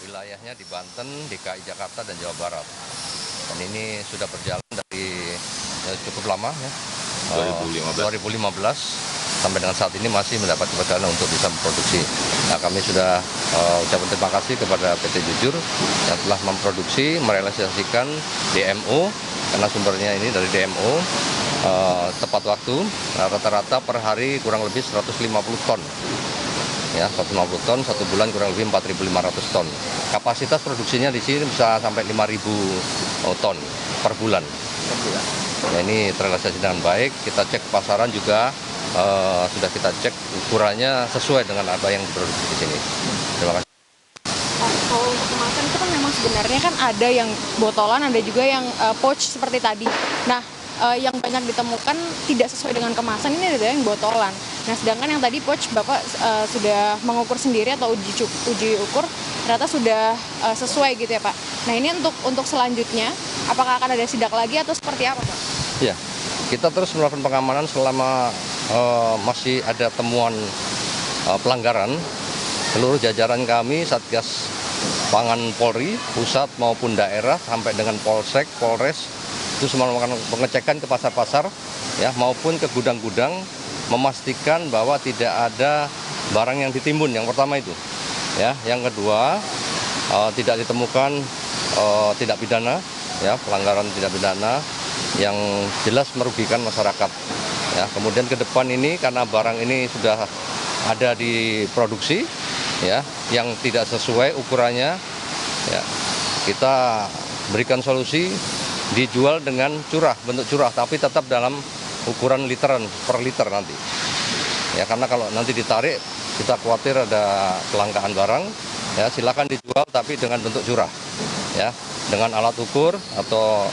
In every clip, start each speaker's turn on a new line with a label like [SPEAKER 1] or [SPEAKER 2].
[SPEAKER 1] wilayahnya di Banten, DKI Jakarta, dan Jawa Barat. Dan ini sudah berjalan dari cukup lama ya, 2015 sampai dengan saat ini masih mendapat kepercayaan untuk bisa memproduksi. Nah, kami sudah ucapkan terima kasih kepada PT Jujur yang telah memproduksi, merealisasikan DMO, karena sumbernya ini dari DMO, tepat waktu, rata-rata per hari kurang lebih 150 ton. Ya, 150 ton, satu bulan kurang lebih 4.500 ton. Kapasitas produksinya di sini bisa sampai 5.000 ton per bulan. Nah, ini terrealisasi dengan baik. Kita cek pasaran juga sudah kita cek ukurannya sesuai dengan apa yang diproduksi di sini. Terima kasih.
[SPEAKER 2] Kalau untuk kemasan itu kan memang sebenarnya kan ada yang botolan, ada juga yang pouch seperti tadi. Nah, yang banyak ditemukan tidak sesuai dengan kemasan ini ada yang botolan. Nah, sedangkan yang tadi pouch Bapak sudah mengukur sendiri atau uji ukur ternyata sudah sesuai gitu ya Pak. Nah, ini untuk selanjutnya apakah akan ada sidak lagi atau seperti apa Pak?
[SPEAKER 1] Ya, kita terus melakukan pengamanan selama masih ada temuan pelanggaran. Seluruh jajaran kami, Satgas Pangan Polri, pusat maupun daerah, sampai dengan Polsek, Polres, itu semua melakukan pengecekan ke pasar-pasar, ya, maupun ke gudang-gudang, memastikan bahwa tidak ada barang yang ditimbun. Yang pertama itu, ya. Yang kedua, tidak ditemukan tidak pidana, ya, pelanggaran tidak pidana yang jelas merugikan masyarakat. Ya, kemudian ke depan ini karena barang ini sudah ada di produksi, ya, yang tidak sesuai ukurannya, ya, kita berikan solusi dijual dengan curah, bentuk curah, tapi tetap dalam ukuran literan per liter nanti. Ya, karena kalau nanti ditarik kita khawatir ada kelangkaan barang, ya, silakan dijual tapi dengan bentuk curah, ya, dengan alat ukur atau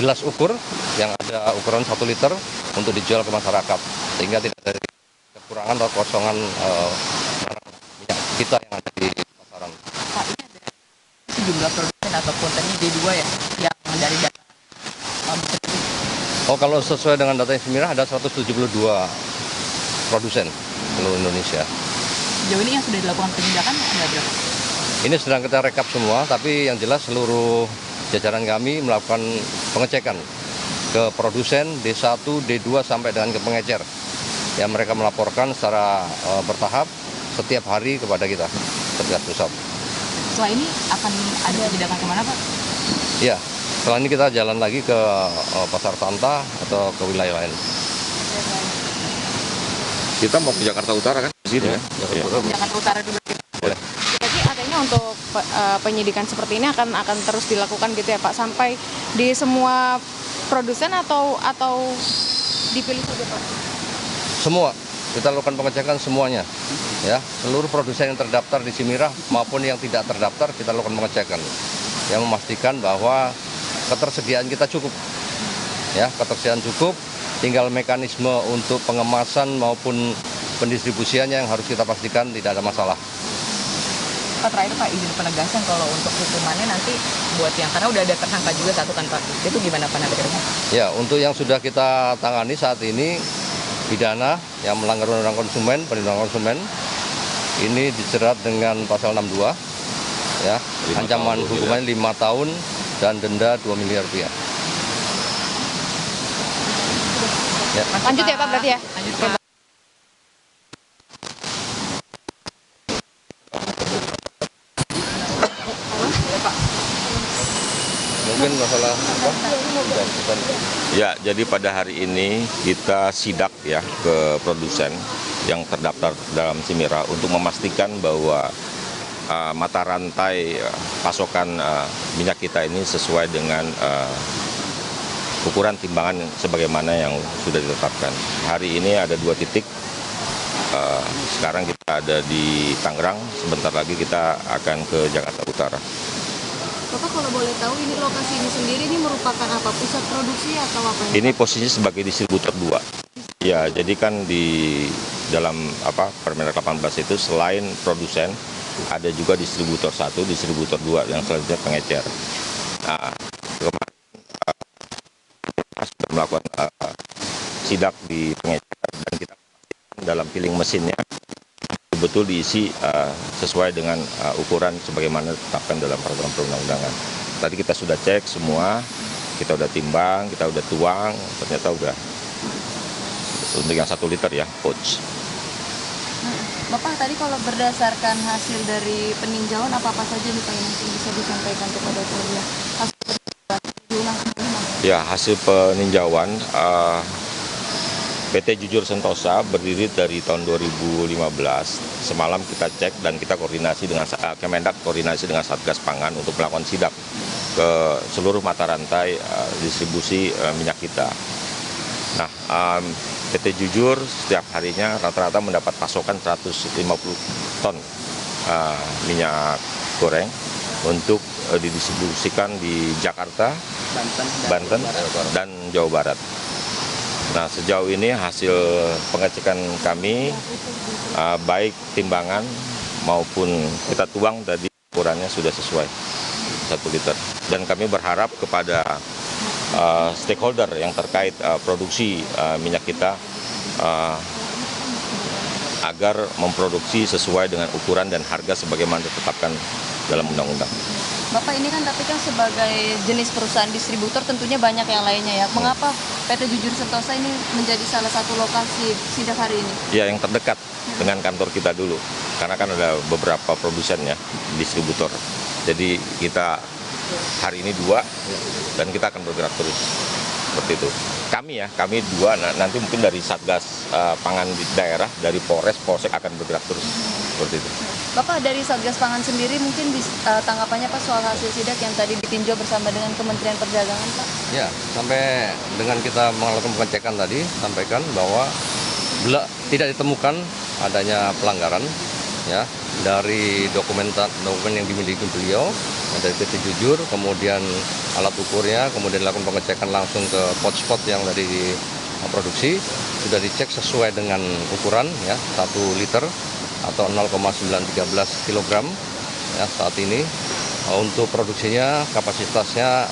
[SPEAKER 1] gelas ukur yang ada ukuran 1 liter untuk dijual ke masyarakat, sehingga tidak ada kekurangan atau kosongan minyak kita yang ada di pasaran.
[SPEAKER 3] Pak, ini ada sejumlah produsen ataupun tadi D2 ya yang dari data.
[SPEAKER 1] Oh, kalau sesuai dengan data Semirah ada 172 produsen seluruh Indonesia.
[SPEAKER 3] Sejauh ini yang sudah dilakukan penindakan ada berapa?
[SPEAKER 1] Ini sedang kita rekap semua, tapi yang jelas seluruh jajaran kami melakukan pengecekan ke produsen D1, D2 sampai dengan ke pengecer. Yang mereka melaporkan secara bertahap setiap hari kepada kita, Satgas Pusat.
[SPEAKER 3] Setelah ini akan ada tindakan kemana Pak?
[SPEAKER 1] Ya, setelah ini kita jalan lagi ke Pasar Santa atau ke wilayah lain.
[SPEAKER 4] Kita mau ke Jakarta Utara kan? Di sini ya?
[SPEAKER 3] Jakarta Utara dulu.
[SPEAKER 1] Boleh.
[SPEAKER 2] Jadi artinya untuk penyidikan seperti ini akan terus dilakukan gitu ya Pak, sampai di semua produsen atau dipilih saja Pak?
[SPEAKER 1] Semua, kita lakukan pengecekan semuanya. Ya, seluruh produsen yang terdaftar di Semirah maupun yang tidak terdaftar kita lakukan pengecekan. Yang memastikan bahwa ketersediaan kita cukup. Ya, ketersediaan cukup, tinggal mekanisme untuk pengemasan maupun pendistribusiannya yang harus kita pastikan tidak ada masalah.
[SPEAKER 3] Pak, terakhir Pak, izin penegasan kalau untuk hukumannya nanti buat yang, karena udah ada tersangka juga satu kan Pak, itu gimana Pak nanti?
[SPEAKER 1] Ya, untuk yang sudah kita tangani saat ini pidana yang melanggar undang-undang konsumen, perlindungan konsumen, ini dijerat dengan pasal 62, ya, ancaman hukumannya 5 tahun dan denda 2 miliar rupiah.
[SPEAKER 2] Ya. Lanjut ya Pak berarti ya?
[SPEAKER 3] Lanjut Pak.
[SPEAKER 1] Mungkin masalah apa?
[SPEAKER 4] Ya, jadi pada hari ini kita sidak ya ke produsen yang terdaftar dalam Semirah untuk memastikan bahwa mata rantai pasokan minyak kita ini sesuai dengan ukuran timbangan sebagaimana yang sudah ditetapkan. Hari ini ada 2 titik. Sekarang kita ada di Tangerang, sebentar lagi kita akan ke Jakarta Utara.
[SPEAKER 2] Bapak kalau boleh tahu ini lokasi ini sendiri ini merupakan apa? Pusat produksi atau apa?
[SPEAKER 4] Ini posisinya sebagai distributor 2. Ya, jadi kan di dalam Permendak 18 itu selain produsen ada juga distributor 1, distributor 2 yang selanjutnya pengecer. Nah, kemarin sudah melakukan sidak di pengecer dan kita dalam filling mesinnya betul-betul diisi sesuai dengan ukuran sebagaimana ditetapkan dalam peraturan perundang-undangan. Tadi kita sudah cek semua, kita udah timbang, kita udah tuang, ternyata udah untuk yang 1 liter ya, pouch.
[SPEAKER 5] Bapak, tadi kalau berdasarkan hasil dari peninjauan apa-apa saja nih Pak yang mungkin bisa disampaikan kepada media? Hasil peninjauan diulang kembali Mas.
[SPEAKER 4] Ya, hasil peninjauan PT Jujur Sentosa berdiri dari tahun 2015. Semalam kita cek dan kita koordinasi dengan Kemendak, koordinasi dengan Satgas Pangan untuk melakukan sidak ke seluruh mata rantai distribusi minyak kita. Nah, PT Jujur setiap harinya rata-rata mendapat pasokan 150 ton minyak goreng untuk didistribusikan di Jakarta, Banten, dan Jawa Barat. Nah, sejauh ini hasil pengecekan kami, baik timbangan maupun kita tuang tadi ukurannya sudah sesuai 1 liter. Dan kami berharap kepada stakeholder yang terkait produksi minyak kita agar memproduksi sesuai dengan ukuran dan harga sebagaimana ditetapkan dalam undang-undang.
[SPEAKER 5] Bapak, ini kan tapi kan sebagai jenis perusahaan distributor tentunya banyak yang lainnya ya. Mengapa PT Jujur Sentosa ini menjadi salah satu lokasi sidak hari ini?
[SPEAKER 4] Ya, yang terdekat dengan kantor kita dulu. Karena kan ada beberapa produsen ya, distributor. Jadi kita hari ini 2 dan kita akan bergerak terus. Seperti itu. Kami 2, nanti mungkin dari Satgas Pangan di daerah, dari Polres, Polsek akan bergerak terus. Seperti itu.
[SPEAKER 5] Bapak, dari Satgas Pangan sendiri mungkin tanggapannya Pak soal hasil sidak yang tadi ditinjau bersama dengan Kementerian Perdagangan Pak?
[SPEAKER 1] Ya, sampai dengan kita melakukan pengecekan tadi, sampaikan bahwa tidak ditemukan adanya pelanggaran ya dari dokumen yang dimiliki beliau, dari PT Jujur, kemudian alat ukurnya, kemudian dilakukan pengecekan langsung ke pot-pot yang tadi diproduksi, sudah dicek sesuai dengan ukuran ya 1 liter atau 0,913 kg ya saat ini. Untuk produksinya kapasitasnya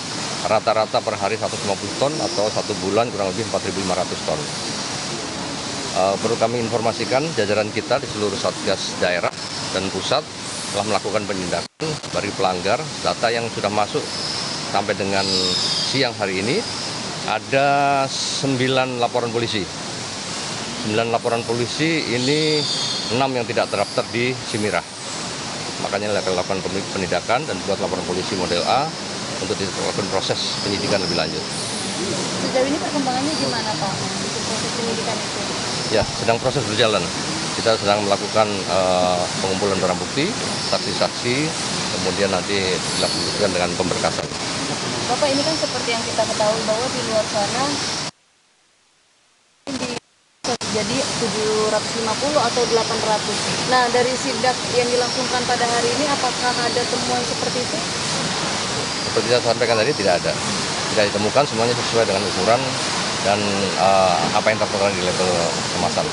[SPEAKER 1] rata-rata per hari 150 ton atau 1 bulan kurang lebih 4.500 ton. Perlu kami informasikan jajaran kita di seluruh Satgas daerah dan pusat telah melakukan penindakan bagi pelanggar. Data yang sudah masuk sampai dengan siang hari ini ada 9 laporan polisi. 9 laporan polisi ini 6 yang tidak terdaftar di Simirah. Makanya lakukan penindakan dan buat laporan polisi model A untuk dilakukan proses penyidikan lebih lanjut.
[SPEAKER 5] Sejauh ini perkembangannya gimana Pak untuk proses penyidikan itu?
[SPEAKER 1] Ya, sedang proses berjalan. Kita sedang melakukan pengumpulan barang bukti, saksi-saksi, kemudian nanti dilakukan dengan pemberkasan.
[SPEAKER 5] Bapak, ini kan seperti yang kita ketahui bahwa di luar sana jadi 750 atau 800. Nah, dari sidak yang dilangsungkan pada hari ini, apakah ada temuan seperti itu?
[SPEAKER 1] Seperti saya sampaikan tadi, tidak ada. Tidak ditemukan, semuanya sesuai dengan ukuran dan apa yang tertera di label kemasan.